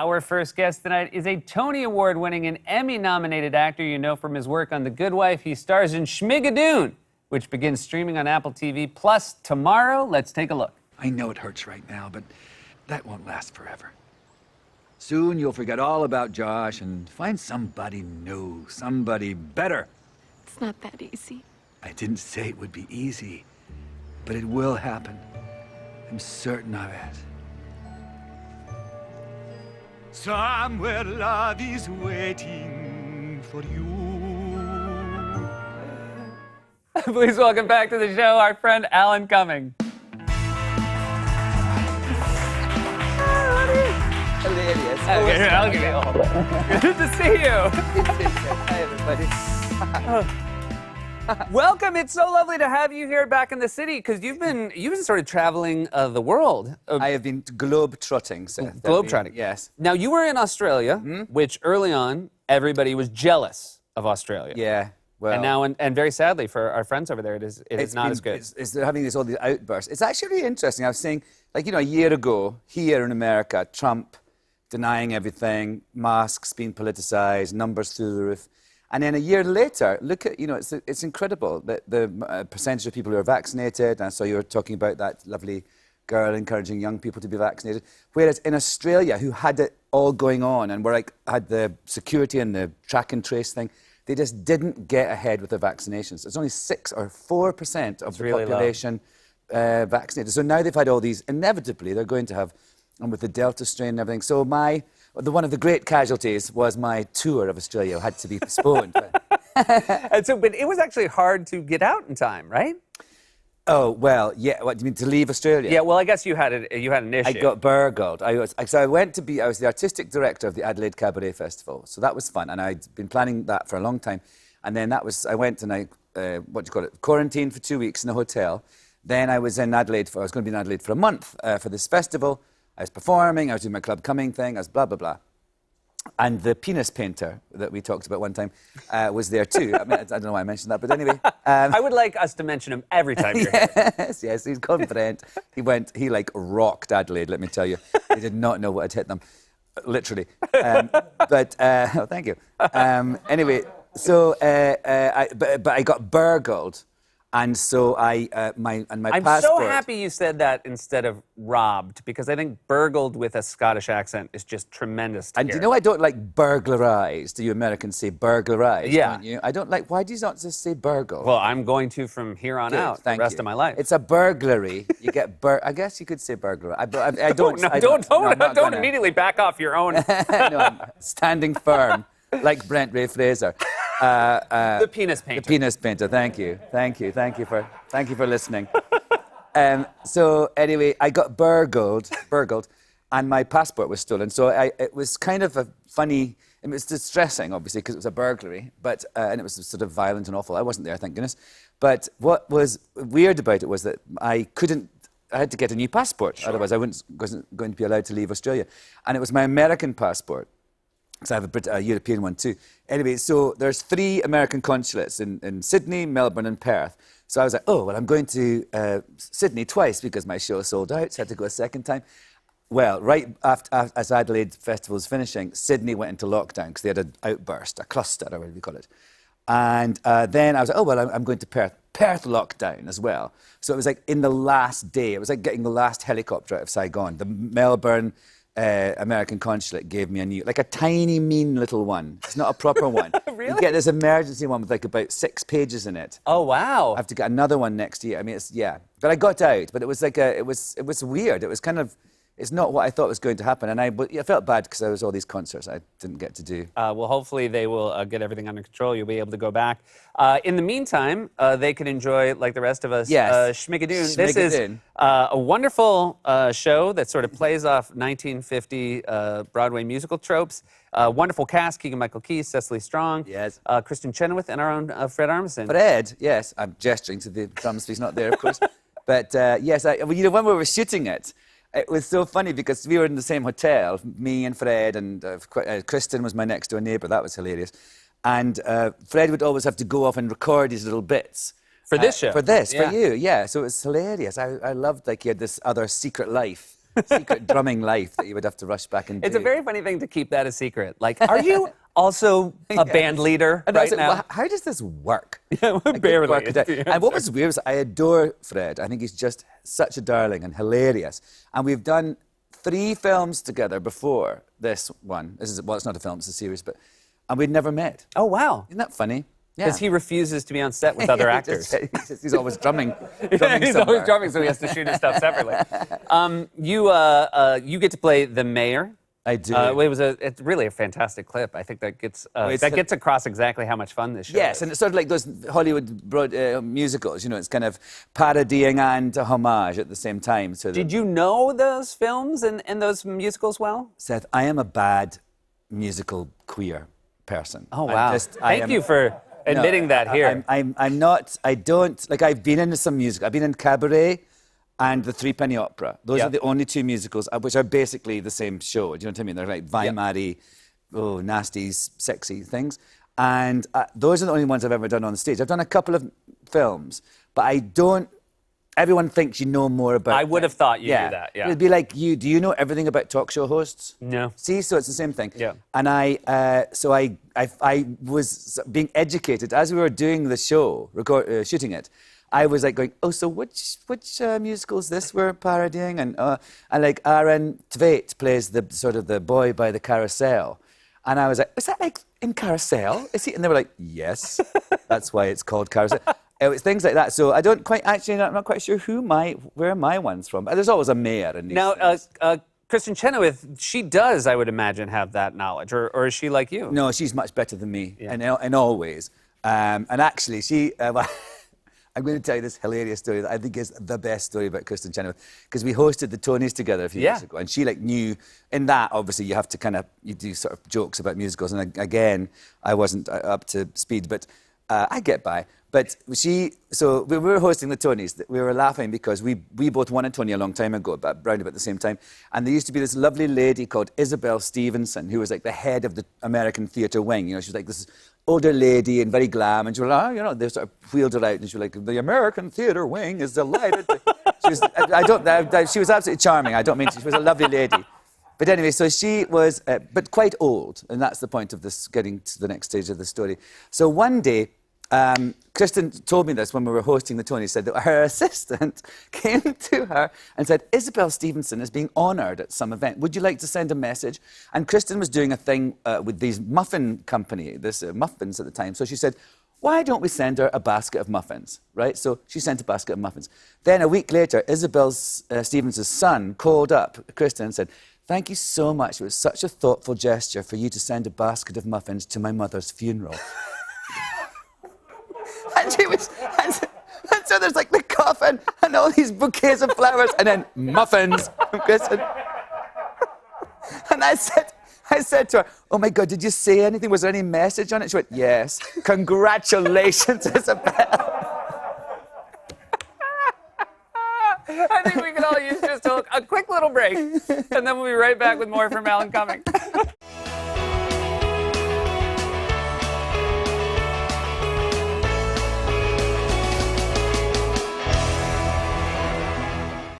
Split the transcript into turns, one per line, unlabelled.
Our first guest tonight is a Tony Award-winning and Emmy-nominated actor you know from his work on The Good Wife. He stars in Schmigadoon, which begins streaming on Apple TV Plus tomorrow. Let's take a look.
I know it hurts right now, but that won't last forever. Soon you'll forget all about Josh and find somebody new, somebody better.
It's not that easy.
I didn't say it would be easy, but it will happen. I'm certain of it. Somewhere love is waiting for you.
Please welcome back to the show our friend Alan Cumming.
Hilarious.
Good to see you.
Hi, everybody.
Welcome. It's so lovely to have you here back in the city because you've been sort of traveling the world.
I have been globe-trotting, Seth.
Globe-trotting.
Yes.
Now, you were in Australia, which early on, everybody was jealous of Australia.
Yeah. Well,
And now, and very sadly for our friends over there, it is not as good.
They're having all these outbursts. It's actually really interesting. I was saying, like, a year ago, here in America, Trump denying everything, masks being politicized, numbers through the roof. And then a year later, look at, it's incredible that the percentage of people who are vaccinated, and so you were talking about that lovely girl encouraging young people to be vaccinated. Whereas in Australia, who had it all going on and had the security and the track and trace thing, they just didn't get ahead with their vaccinations. It's only 6 or 4% of the
really
population vaccinated. So now they've had all these, inevitably, they're going to have, and with the Delta strain and everything. So one of the great casualties was my tour of Australia had to be postponed.
But it was actually hard to get out in time, right?
Oh, well, yeah. What do you mean, to leave Australia?
Yeah, well, I guess you had an issue.
I got burgled. I was the artistic director of the Adelaide Cabaret Festival. So that was fun. And I'd been planning that for a long time. And then I went and quarantined for 2 weeks in a hotel. Then I was in Adelaide I was going to be in Adelaide for a month for this festival. I was performing, I was doing my Club Cumming thing, I was blah, blah, blah. And the penis painter that we talked about one time was there too. I don't know why I mentioned that, but anyway.
I would like us to mention him every time you're here.
Yes, he's called Brent. He rocked Adelaide, let me tell you. They did not know what had hit them, literally. Thank you. Anyway, so, but I got burgled. And so my
I'm
passport...
so happy you said that instead of robbed, because I think burgled with a Scottish accent is just tremendous to
And
hear.
you know I don't like burglarized. You Americans say burglarized,
Yeah.
don't you? I don't like... Why do you not just say burgle?
Well, I'm going to from here on out the rest of my life.
It's a burglary. You get I guess you could say burglary. I don't...
Don't immediately back off your own...
No, I'm standing firm, like Brent Ray Fraser.
The penis painter.
The penis painter. Thank you for listening. So anyway, I got burgled, and my passport was stolen. So it was kind of a funny. It was distressing, obviously, because it was a burglary, but and it was sort of violent and awful. I wasn't there, thank goodness. But what was weird about it was that I had to get a new passport. Otherwise, I wasn't going to be allowed to leave Australia. And it was my American passport. Because I have a European one too. Anyway, so there's 3 American consulates in Sydney, Melbourne and Perth. So I was like, oh, well, I'm going to Sydney twice because my show sold out, so I had to go a second time. Well, right after as Adelaide Festival was finishing, Sydney went into lockdown because they had an outburst, a cluster, or whatever you call it. And then I was like, oh, well, I'm going to Perth. Perth lockdown as well. So it was like in the last day, it was like getting the last helicopter out of Saigon. The Melbourne... American consulate gave me a tiny, mean little one. It's not a proper one.
Really?
You get this emergency one with about 6 pages in it.
Oh, wow.
I have to get another one next year. I mean, But I got out. But it was it was weird. It was kind of, it's not what I thought was going to happen. And I felt bad because there was all these concerts I didn't get to do.
Well, hopefully they will get everything under control. You'll be able to go back. In the meantime, they can enjoy, like the rest of us, Schmigadoon. This is a wonderful show that sort of plays off 1950 Broadway musical tropes. Wonderful cast: Keegan-Michael Key, Cecily Strong,
yes,
Kristen Chenoweth, and our own Fred Armisen.
Fred, yes. I'm gesturing to the drums. He's not there, of course. But yes, when we were shooting it, it was so funny because we were in the same hotel, me and Fred, and Kristen was my next door neighbour. That was hilarious. And Fred would always have to go off and record his little bits.
For this show?
For you, yeah. So it was hilarious. I loved, he had this other secret life secret drumming life that you would have to rush back and do.
It's a very funny thing to keep that a secret. Like, are you also a band leader
and
right
like,
now?
well, how does this work?
Yeah,
I couldn't
barely.
work it out. And what was weird was I adore Fred. I think he's just such a darling and hilarious. And we've done 3 films together before this one. Well, it's not a film, it's a series, and we'd never met.
Oh, wow.
Isn't that funny? Yeah.
Because he refuses to be on set with other actors.
He's always drumming.
He's
somewhere.
always drumming, so he has to shoot his stuff separately. You get to play the mayor.
I do.
It's really a fantastic clip. I think that gets across exactly how much fun this show is.
Yes, and it's sort of like those Hollywood musicals. You know, it's kind of parodying and a homage at the same time. So
did you know those films and those musicals well?
Seth, I am a bad musical queer person.
Oh wow!
Thank
you for admitting that here.
I'm not. I don't like. I've been into some music. I've been in Cabaret and the Threepenny Opera. Those are the only 2 musicals, which are basically the same show. Do you know what I mean? They're like Weimar-y, nasty, sexy things. And those are the only ones I've ever done on stage. I've done a couple of films, but I don't. Everyone thinks you know more about.
I would have thought you knew that. Yeah.
It'd be like you. Do you know everything about talk show hosts?
No.
See, so it's the same thing.
Yeah.
And I was being educated as we were doing the show, shooting it. I was like going, oh, so which musicals this we're parodying? And like Aaron Tveit plays the sort of the boy by the carousel. And I was like, is that like in Carousel? Is he? And they were like, yes, that's why it's called Carousel. It was things like that. So I don't quite, actually, I'm not quite sure where my one's from. There's always a mayor in these things.
Kristin Chenoweth, she does, I would imagine, have that knowledge. Or is she like you?
No, she's much better than me in all ways. And actually, she... I'm going to tell you this hilarious story that I think is the best story about Kristin Chenoweth, because we hosted the Tonys together a few years ago, and she knew, in that, obviously, you have to you do sort of jokes about musicals, and again, I wasn't up to speed, but I get by. But so we were hosting the Tonys, we were laughing because we both won a Tony a long time ago, around about the same time, and there used to be this lovely lady called Isabel Stevenson, who was like the head of the American theatre wing. You know, she was like this older lady and very glam, and she was like, they sort of wheeled her out, and she was like, the American theatre wing is delighted. She was absolutely charming. I don't mean she was a lovely lady. But anyway, so she was, but quite old, and that's the point of this, getting to the next stage of the story. So one day, Kristin told me this when we were hosting the Tonys, said that her assistant came to her and said, Isabel Stevenson is being honoured at some event. Would you like to send a message? And Kristin was doing a thing with these muffin company, muffins at the time. So she said, why don't we send her a basket of muffins, right? So she sent a basket of muffins. Then a week later, Isabel Stevenson's son called up Kristin and said, thank you so much. It was such a thoughtful gesture for you to send a basket of muffins to my mother's funeral. And so there's like the coffin and all these bouquets of flowers and then muffins from Kristin. And I said to her, oh my God, did you say anything? Was there any message on it? She went, yes. Congratulations, Isabel.
I think we can all use just a quick little break, and then we'll be right back with more from Alan Cumming.